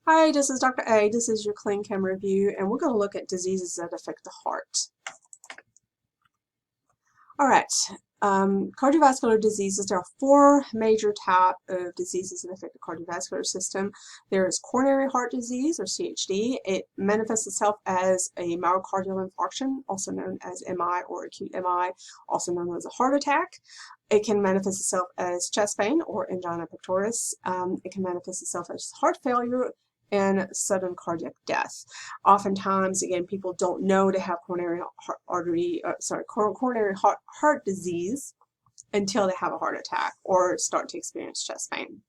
Hi, this is Dr. A. This is your Clean Chem review, and we're going to look at diseases that affect the heart. All right, cardiovascular diseases. There are four major types of diseases that affect the cardiovascular system. There is coronary heart disease, or CHD. It manifests itself as a myocardial infarction, also known as MI or acute MI, also known as a heart attack. It can manifest itself as chest pain or angina pectoris. It can manifest itself as heart failure and sudden cardiac death. Oftentimes, again, people don't know they have coronary heart disease until they have a heart attack or start to experience chest pain.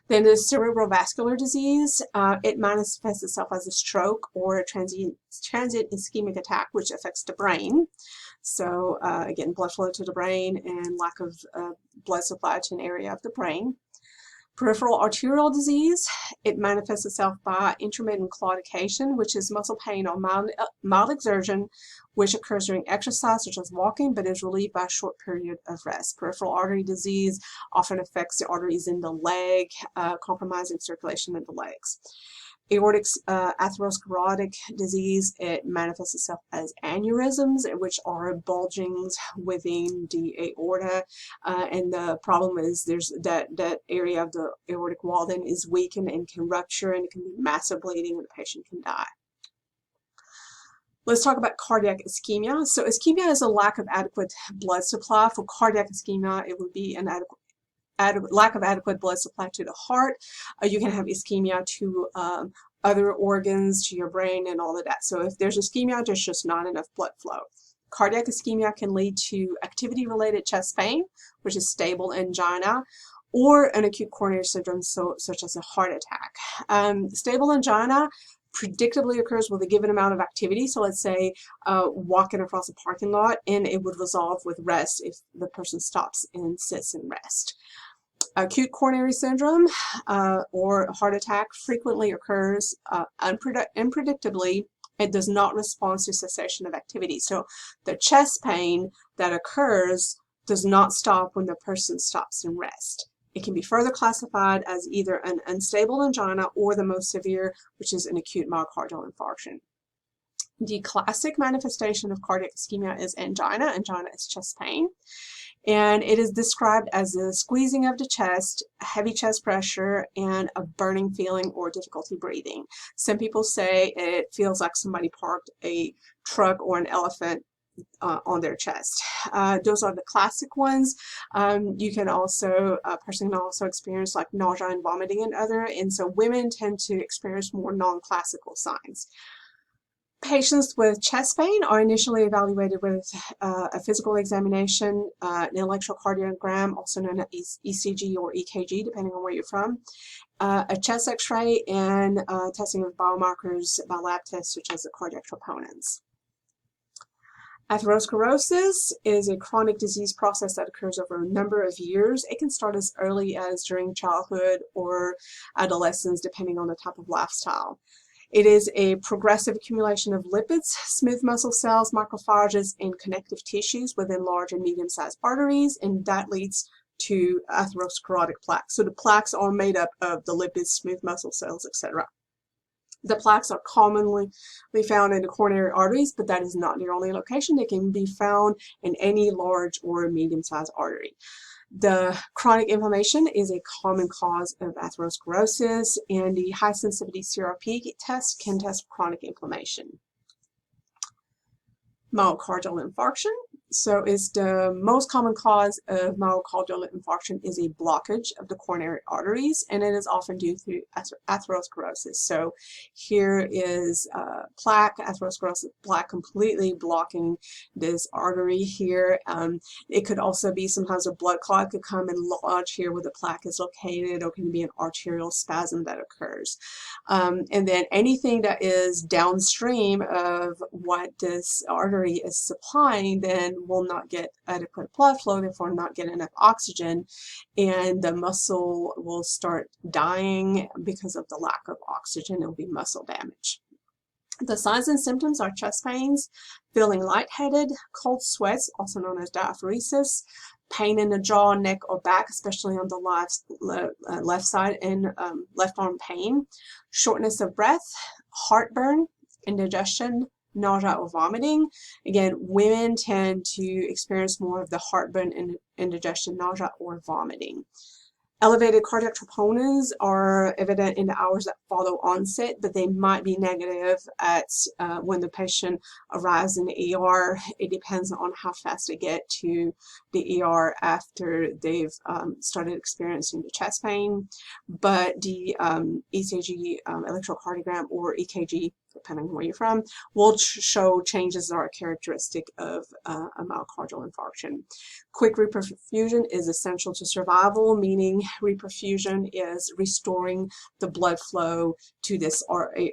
Then there's cerebral vascular disease. It manifests itself as a stroke or a transient ischemic attack, which affects the brain. So again, blood flow to the brain and lack of blood supply to an area of the brain. Peripheral arterial disease, it manifests itself by intermittent claudication, which is muscle pain or mild exertion, which occurs during exercise, such as walking, but is relieved by a short period of rest. Peripheral artery disease often affects the arteries in the leg, compromising circulation in the legs. Aortic atherosclerotic disease, it manifests itself as aneurysms, which are bulgings within the aorta, and the problem is there's that area of the aortic wall then is weakened and can rupture, and it can be massive bleeding and the patient can die. Let's talk about cardiac ischemia. So ischemia is a lack of adequate blood supply. For cardiac ischemia, it would be an lack of adequate blood supply to the heart. You can have ischemia to other organs, to your brain and all of that. So if there's ischemia, there's just not enough blood flow. Cardiac ischemia can lead to activity-related chest pain, which is stable angina, or an acute coronary syndrome, such as a heart attack. Stable angina predictably occurs with a given amount of activity. So let's say walking across a parking lot, and it would resolve with rest if the person stops and sits and rests. Acute coronary syndrome or heart attack frequently occurs unpredictably. It does not respond to cessation of activity. So the chest pain that occurs does not stop when the person stops and rests. It can be further classified as either an unstable angina or the most severe, which is an acute myocardial infarction. The classic manifestation of cardiac ischemia is angina. Angina is chest pain. And it is described as a squeezing of the chest, heavy chest pressure, and a burning feeling or difficulty breathing. Some people say it feels like somebody parked a truck or an elephant on their chest. Those are the classic ones. You can also, a person can also experience like nausea and vomiting and so women tend to experience more non-classical signs. Patients with chest pain are initially evaluated with a physical examination, an electrocardiogram, also known as ECG or EKG, depending on where you're from, a chest x-ray, and testing of biomarkers by lab tests such as the cardiac troponins. Atherosclerosis is a chronic disease process that occurs over a number of years. It can start as early as during childhood or adolescence, depending on the type of lifestyle. It is a progressive accumulation of lipids, smooth muscle cells, macrophages, and connective tissues within large and medium-sized arteries, and that leads to atherosclerotic plaques. So the plaques are made up of the lipids, smooth muscle cells, etc. The plaques are commonly found in the coronary arteries, but that is not their only location. They can be found in any large or medium-sized artery. The chronic inflammation is a common cause of atherosclerosis, and the high-sensitivity CRP test can test for chronic inflammation. Myocardial infarction. So it's the most common cause of myocardial infarction is a blockage of the coronary arteries, and it is often due to atherosclerosis. So here is plaque, atherosclerosis plaque completely blocking this artery here. It could also be sometimes a blood clot could come and lodge here where the plaque is located, or can be an arterial spasm that occurs. And then anything that is downstream of what this artery is supplying then will not get adequate blood flow, therefore not get enough oxygen, and the muscle will start dying because of the lack of oxygen. It will be muscle damage. The signs and symptoms are chest pains, feeling lightheaded, cold sweats, also known as diaphoresis, pain in the jaw, neck, or back, especially on the left side, and left arm pain, shortness of breath, heartburn, indigestion, nausea or vomiting. Again, women tend to experience more of the heartburn, indigestion, nausea, or vomiting. Elevated cardiac troponins are evident in the hours that follow onset, but they might be negative at when the patient arrives in the ER. It depends on how fast they get to the ER after they've started experiencing the chest pain. But the ECG, electrocardiogram, or EKG, depending on where you're from, will show changes that are characteristic of a myocardial infarction. Quick reperfusion is essential to survival, meaning reperfusion is restoring the blood flow to this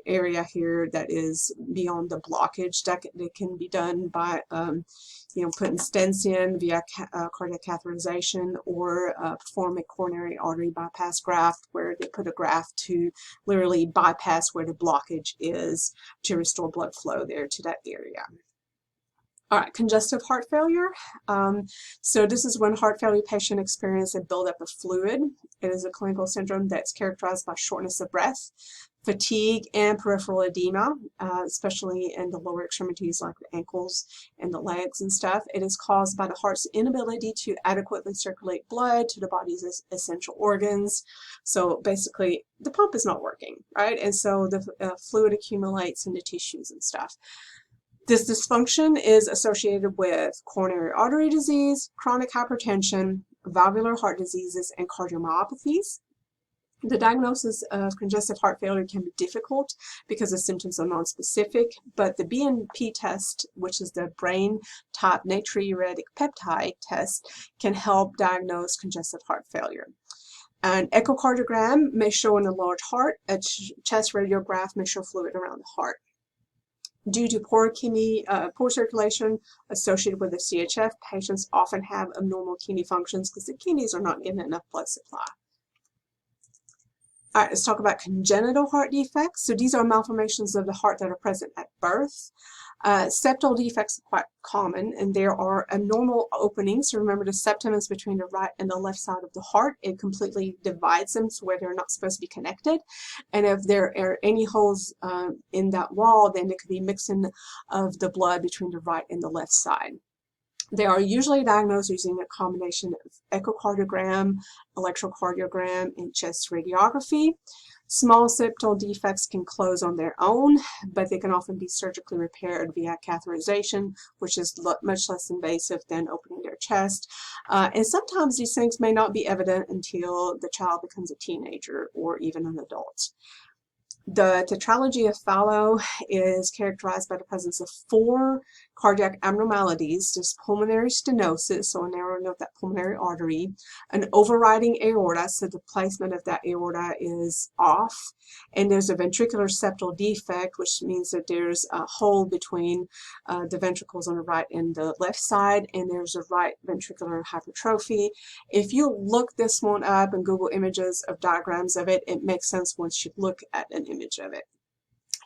area here that is beyond the blockage. That can be done by putting stents in via cardiac catheterization, or perform a coronary artery bypass graft, where they put a graft to literally bypass where the blockage is to restore blood flow there to that area. All right, congestive heart failure. So this is when heart failure patient experience a buildup of fluid. It is a clinical syndrome that's characterized by shortness of breath, fatigue, and peripheral edema, especially in the lower extremities like the ankles and the legs and stuff. It is caused by the heart's inability to adequately circulate blood to the body's essential organs. So basically, the pump is not working, right? And so the fluid accumulates in the tissues and stuff. This dysfunction is associated with coronary artery disease, chronic hypertension, valvular heart diseases, and cardiomyopathies. The diagnosis of congestive heart failure can be difficult because the symptoms are nonspecific, but the BNP test, which is the brain type natriuretic peptide test, can help diagnose congestive heart failure. An echocardiogram may show an enlarged heart. A chest radiograph may show fluid around the heart. Due to poor circulation associated with the CHF, patients often have abnormal kidney functions because the kidneys are not getting enough blood supply. All right, let's talk about congenital heart defects. So these are malformations of the heart that are present at birth. Septal defects are quite common, and there are abnormal openings. So remember, the septum is between the right and the left side of the heart. It completely divides them to where they're not supposed to be connected. And if there are any holes in that wall, then there could be mixing of the blood between the right and the left side. They are usually diagnosed using a combination of echocardiogram, electrocardiogram, and chest radiography. Small septal defects can close on their own, but they can often be surgically repaired via catheterization, which is much less invasive than opening their chest. And sometimes these things may not be evident until the child becomes a teenager or even an adult. The tetralogy of Fallot is characterized by the presence of 4 cardiac abnormalities. There's pulmonary stenosis, so a narrowing of that pulmonary artery, an overriding aorta, so the placement of that aorta is off, and there's a ventricular septal defect, which means that there's a hole between the ventricles on the right and the left side, and there's a right ventricular hypertrophy. If you look this one up and Google images of diagrams of it, it makes sense once you look at an image of it.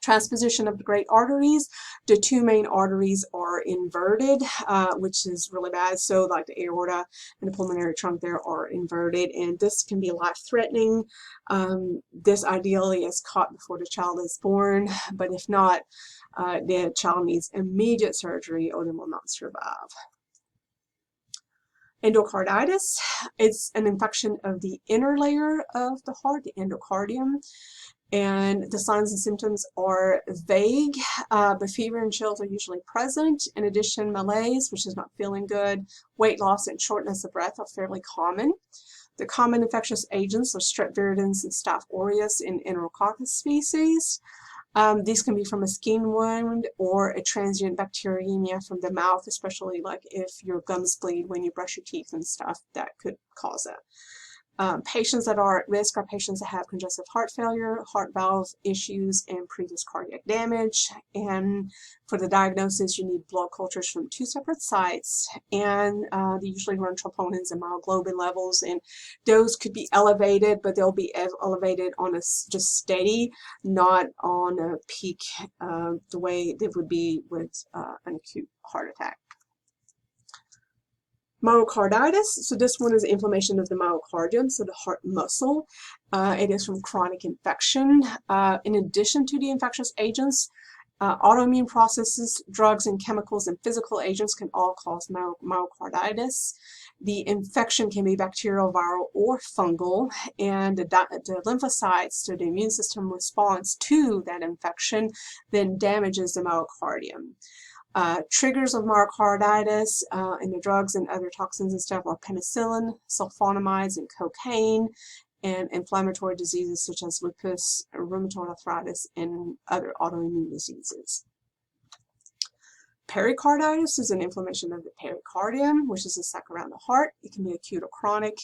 Transposition of the great arteries. The 2 main arteries are inverted, which is really bad. So like the aorta and the pulmonary trunk there are inverted, and this can be life-threatening. This ideally is caught before the child is born, but if not, the child needs immediate surgery or they will not survive. Endocarditis, it's an infection of the inner layer of the heart, the endocardium. And the signs and symptoms are vague, but fever and chills are usually present. In addition, malaise, which is not feeling good, weight loss, and shortness of breath are fairly common. The common infectious agents are strep viridans and Staph aureus in Enterococcus species. These can be from a skin wound or a transient bacteremia from the mouth, especially like if your gums bleed when you brush your teeth and stuff, that could cause it. Patients that are at risk are patients that have congestive heart failure, heart valve issues, and previous cardiac damage. And for the diagnosis, you need blood cultures from 2 separate sites, and they usually run troponins and myoglobin levels, and those could be elevated, but they'll be elevated on a just steady, not on a peak the way they would be with an acute heart attack. Myocarditis, so this one is inflammation of the myocardium, so the heart muscle. It is from chronic infection. In addition to the infectious agents, autoimmune processes, drugs and chemicals and physical agents can all cause myocarditis. The infection can be bacterial, viral, or fungal, and the lymphocytes, so the immune system responds to that infection, then damages the myocardium. Triggers of myocarditis and the drugs and other toxins and stuff are penicillin, sulfonamides, and cocaine, and inflammatory diseases such as lupus, rheumatoid arthritis, and other autoimmune diseases. Pericarditis is an inflammation of the pericardium, which is a sac around the heart. It can be acute or chronic.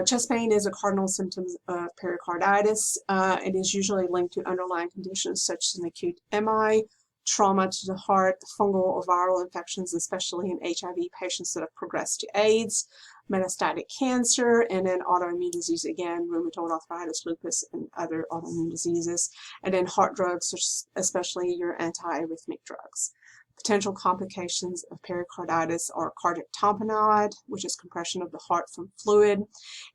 Chest pain is a cardinal symptom of pericarditis. It is usually linked to underlying conditions such as an acute MI, trauma to the heart, fungal or viral infections, especially in HIV patients that have progressed to AIDS, metastatic cancer, and then autoimmune disease, again, rheumatoid arthritis, lupus, and other autoimmune diseases, and then heart drugs, especially your antiarrhythmic drugs. Potential complications of pericarditis are cardiac tamponade, which is compression of the heart from fluid.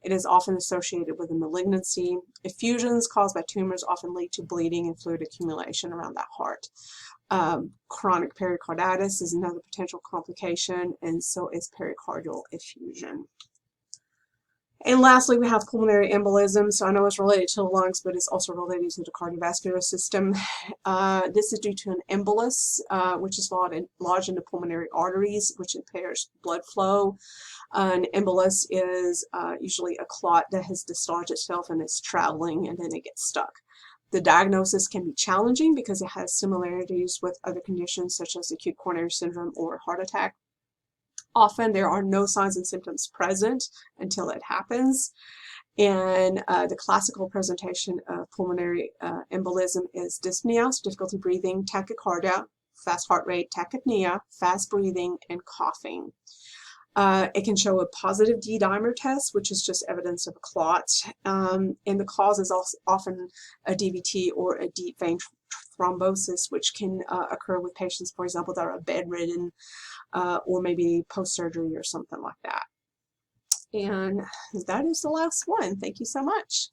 It is often associated with a malignancy. Effusions caused by tumors often lead to bleeding and fluid accumulation around that heart. Chronic pericarditis is another potential complication, and so is pericardial effusion. And lastly, we have pulmonary embolism. So I know it's related to the lungs, but it's also related to the cardiovascular system. This is due to an embolus, which is lodged in the pulmonary arteries, which impairs blood flow. An embolus is usually a clot that has dislodged itself and it's traveling, and then it gets stuck. The diagnosis can be challenging because it has similarities with other conditions such as acute coronary syndrome or heart attack. Often there are no signs and symptoms present until it happens. And the classical presentation of pulmonary embolism is dyspnea, so difficulty breathing, tachycardia, fast heart rate, tachypnea, fast breathing, and coughing. It can show a positive D-dimer test, which is just evidence of a clot. And the cause is also often a DVT or a deep vein thrombosis, which can occur with patients, for example, that are bedridden or maybe post-surgery or something like that. And that is the last one. Thank you so much.